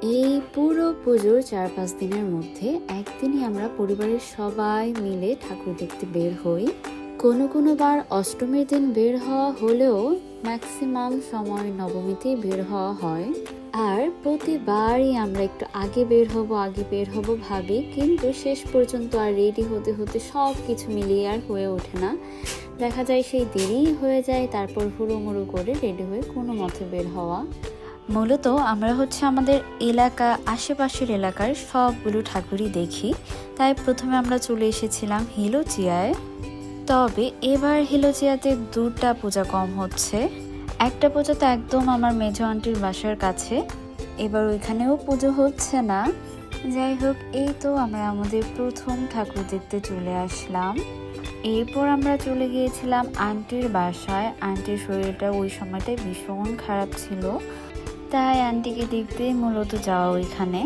এই পুরো পুজোর ৪-৫ দিনের মধ্যে একদিনই আমরা পরিবারের সবাই মিলে ঠাকুর দেখতে বের হই। কোনো বার অষ্টমীর দিন বের হওয়া হলেও ম্যাক্সিমাম সময় নবমীতেই বের হওয়া হয়। আর প্রতিবারই আমরা একটু আগে বের হব ভাবি, কিন্তু শেষ পর্যন্ত আর রেডি হতে হতে সব কিছু মিলিয়ে আর হয়ে ওঠে না। দেখা যায় সেই দেরি হয়ে যায়, তারপর হুড়োমুড়ো করে রেডি হয়ে কোনো মতে বের হওয়া। মূলত আমরা আমাদের এলাকা আশেপাশের এলাকার সবগুলো ঠাকুরই দেখি, তাই প্রথমে আমরা চলে এসেছিলাম হিলোচিয়ায়। তবে এবার হিলোচিয়াতে 2টা পূজা কম হচ্ছে। একটা পূজা তো একদম আমার মেজো আন্টির বাসার কাছে, এবার ওইখানেও পুজো হচ্ছে না। যাই হোক, এই তো আমরা আমাদের প্রথম ঠাকুর দেখতে চলে আসলাম। এরপর আমরা চলে গিয়েছিলাম আন্টির বাসায়। আন্টির শরীরটা ওই সময়টায় ভীষণ খারাপ ছিল, তাই আন্টিকে দেখতে মূলত যাওয়া ওইখানে।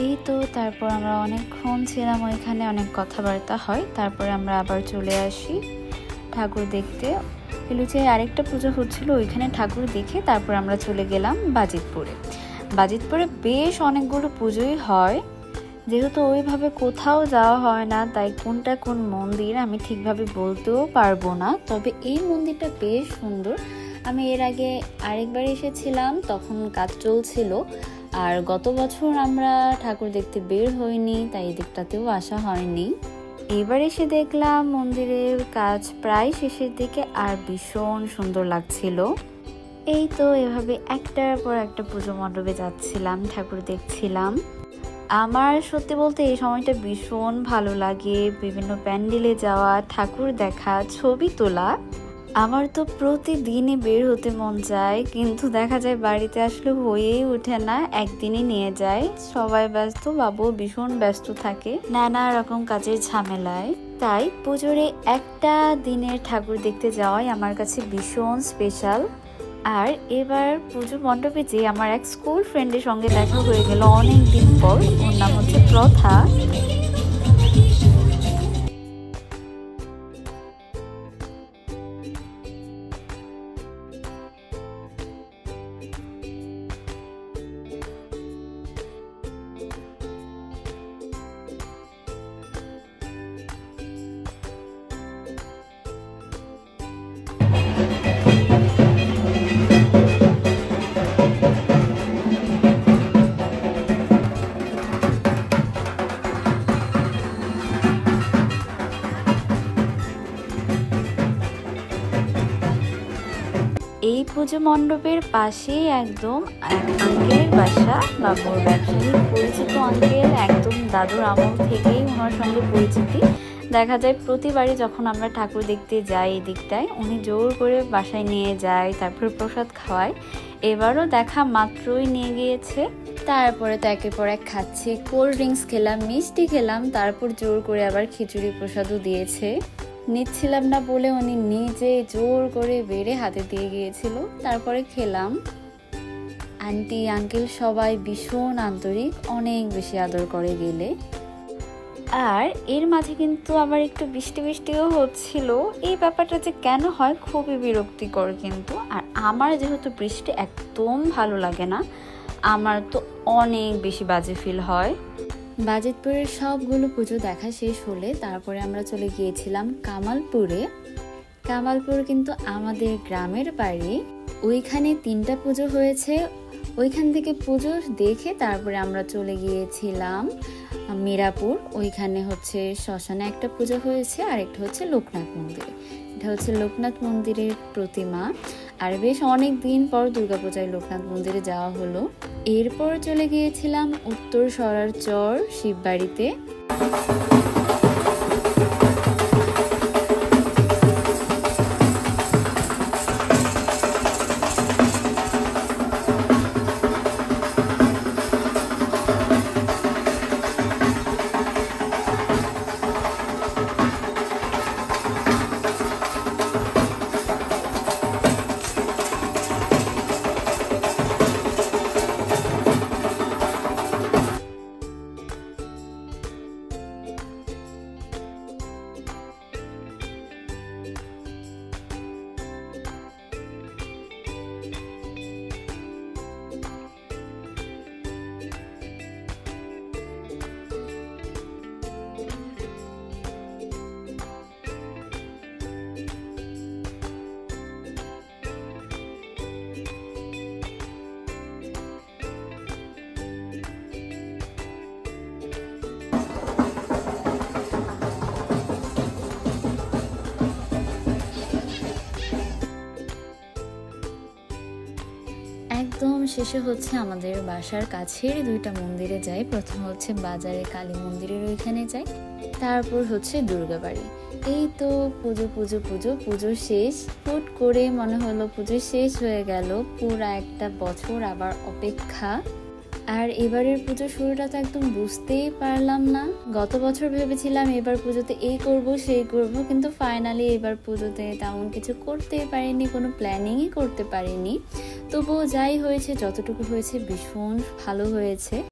এই তো তারপর আমরা অনেকক্ষণ ছিলাম ওইখানে, অনেক কথাবার্তা হয়। তারপরে আমরা আবার চলে আসি ঠাকুর দেখতে। হিলোচিয়ায় আরেকটা পুজো হচ্ছিল, ওইখানে ঠাকুর দেখে তারপর আমরা চলে গেলাম বাজিতপুরে বেশ অনেকগুলো পুজোই হয়। যেহেতু ওইভাবে কোথাও যাওয়া হয় না, তাই কোনটা কোন মন্দির আমি ঠিকভাবে বলতেও পারবো না। তবে এই মন্দিরটা বেশ সুন্দর। আমি এর আগে আরেকবার এসেছিলাম, তখন কাজ চলছিল। আর গত বছর আমরা ঠাকুর দেখতে বের হইনি, তাই এই দিকটাতেও আসা হয়নি। এবার এসে দেখলাম মন্দিরের কাজ প্রায় শেষের দিকে, আর ভীষণ সুন্দর লাগছিল। এই তো এভাবে একটার পর একটা পুজো মণ্ডপে যাচ্ছিলাম, ঠাকুর দেখছিলাম। আমার সত্যি বলতে এই সময়টা ভীষণ ভালো লাগে। বিভিন্ন প্যান্ডেলে যাওয়া, ঠাকুর দেখা, ছবি তোলা। আমার তো প্রতিদিনই বের হতে মন চায়, কিন্তু দেখা যায় বাড়িতে আসলে হয়েই ওঠে না। একদিনই নিয়ে যায়, সবাই ব্যস্ত, বাবু ভীষণ ব্যস্ত থাকে নানা রকম কাজের ঝামেলায়। তাই পুজোর একটা দিনের ঠাকুর দেখতে যাওয়াই আমার কাছে ভীষণ স্পেশাল। আর এবার পুজো মণ্ডপে যে আমার এক স্কুল ফ্রেন্ডের সঙ্গে দেখা হয়ে গেল অনেক দিন পর। ওর নাম হচ্ছে প্রথা। এই পুজো মণ্ডপের পাশেই একদম আঙ্কেলের বাসা, বাবুর ব্যবসায়ী পরিচিত আঙ্কেল, একদম দাদুর আমল থেকেই ওনার সঙ্গে পরিচিতি। দেখা যায় প্রতিবারই যখন আমরা ঠাকুর দেখতে যাই এই দিকটায়, উনি জোর করে বাসায় নিয়ে যায়, তারপর প্রসাদ খাওয়ায়। এবারও দেখা মাত্রই নিয়ে গিয়েছে। তারপরে তো একের পর এক খাচ্ছি, কোল্ড ড্রিঙ্কস খেলাম, মিষ্টি খেলাম, তারপর জোর করে আবার খিচুড়ি প্রসাদও দিয়েছে। নিচ্ছিলাম না বলে উনি নিজে জোর করে বেড়ে হাতে দিয়ে গিয়েছিল, তারপরে খেলাম। আন্টি আঙ্কেল সবাই ভীষণ আন্তরিক, অনেক বেশি আদর করে গেলে। আর এর মাঝে কিন্তু আবার একটু বৃষ্টিও হচ্ছিল। এই ব্যাপারটা যে কেন হয় খুবই বিরক্তিকর কিন্তু। আর আমার যেহেতু বৃষ্টি একদম ভালো লাগে না, আমার তো অনেক বেশি বাজে ফিল হয়। বাজিতপুরের সবগুলো পুজো দেখা শেষ হলে তারপরে আমরা চলে গিয়েছিলাম কামালপুরে। কামালপুর কিন্তু আমাদের গ্রামের বাড়ি। ওইখানে 3টা পুজো হয়েছে। ওইখান থেকে পুজো দেখে তারপরে আমরা চলে গিয়েছিলাম মিরাপুর। ওইখানে শ্মশানে একটা পুজো হয়েছে, আর একটা লোকনাথ মন্দিরে। এটা লোকনাথ মন্দিরের প্রতিমা। আর বেশ অনেক দিন পর দুর্গাপূজায় লোকনাথ মন্দিরে যাওয়া হলো। এরপর চলে গিয়েছিলাম উত্তর সরার চর শিববাড়িতে। শেষে হচ্ছে আমাদের বাসার কাছের দুইটা মন্দিরে যাই। প্রথম হচ্ছে বাজারে কালী মন্দিরের ওইখানে যাই, তারপর হচ্ছে দুর্গাবাড়ি। এই তো পুজো পুজো পুজো পুজো শেষ, হুট করে মনে হলো পুজো শেষ হয়ে গেল। পুরা একটা বছর আবার অপেক্ষা। আর এবারের পুজো শুরুটা তো একদম বুঝতেই পারলাম না। গত বছর ভেবেছিলাম এবার পুজোতে এই করব সেই করব, কিন্তু ফাইনালি এবার পুজোতে তেমন কিছু করতেই পারিনি, কোনো প্ল্যানিংই করতে পারিনি। তবুও যাই হয়েছে, যতটুকু হয়েছে ভীষণ ভালো হয়েছে।